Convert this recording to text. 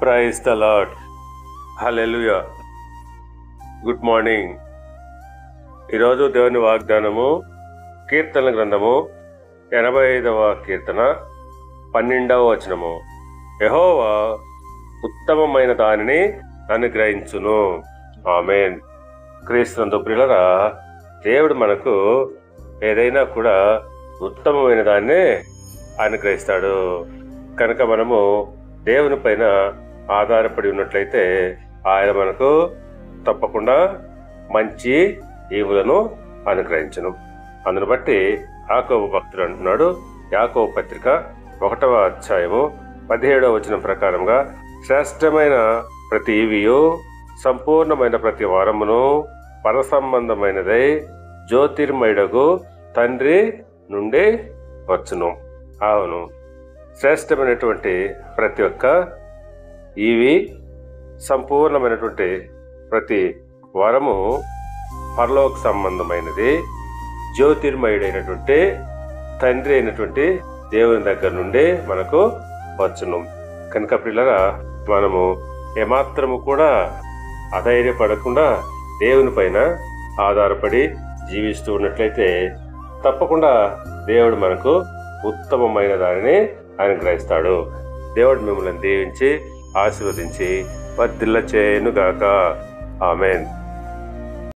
Praise the lord. Hallelujah. Good morning. ఈరోజు దేవుని వాగ్దానము కీర్తనల గ్రంథము 85వ కీర్తన 12వ వచనము. యెహోవా ఉత్తమమైన దానిని అనుగ్రహించును. ఆమేన్. క్రీస్తునందు ప్రియులారా, దేవుడు మనకు ఏదైనా కూడా ఉత్తమమైన దాన్నే అనుగ్రహిస్తాడు. కనుక మనము దేవుని పైన ఆధారపడి ఉన్నట్లయితే ఆయన మనకు తప్పకుండా మంచి ఈవులను అనుగ్రహించును. అందును బట్టి యాకోబు భక్తుడు అంటున్నాడు, యాకోబు పత్రిక 1వ అధ్యాయము 17వ వచనం ప్రకారంగా, శ్రేష్టమైన ప్రతి ఈవియు సంపూర్ణమైన ప్రతి వారమును పరసంబంధమైనదై జ్యోతిర్మయుడగు తండ్రి నుండి వచ్చును. అవును, శ్రేష్టమైనటువంటి ప్రతి ఒక్క ఈవి, సంపూర్ణమైనటువంటి ప్రతి వరము పరలోక సంబంధమైనది, జ్యోతిర్మయుడైనటువంటి తండ్రి అయినటువంటి దేవుని దగ్గర నుండి మనకు వచ్చును. కనుక పిల్లరా, మనము ఏమాత్రము కూడా అధైర్యపడకుండా దేవుని పైన ఆధారపడి జీవిస్తూ ఉన్నట్లయితే తప్పకుండా దేవుడు మనకు ఉత్తమమైన దానిని అనుగ్రహిస్తాడు. దేవుడు మిమ్మల్ని దీవించి ఆశీర్వదించి వర్ధిల్ల చేయునుగాక. ఆమేన్.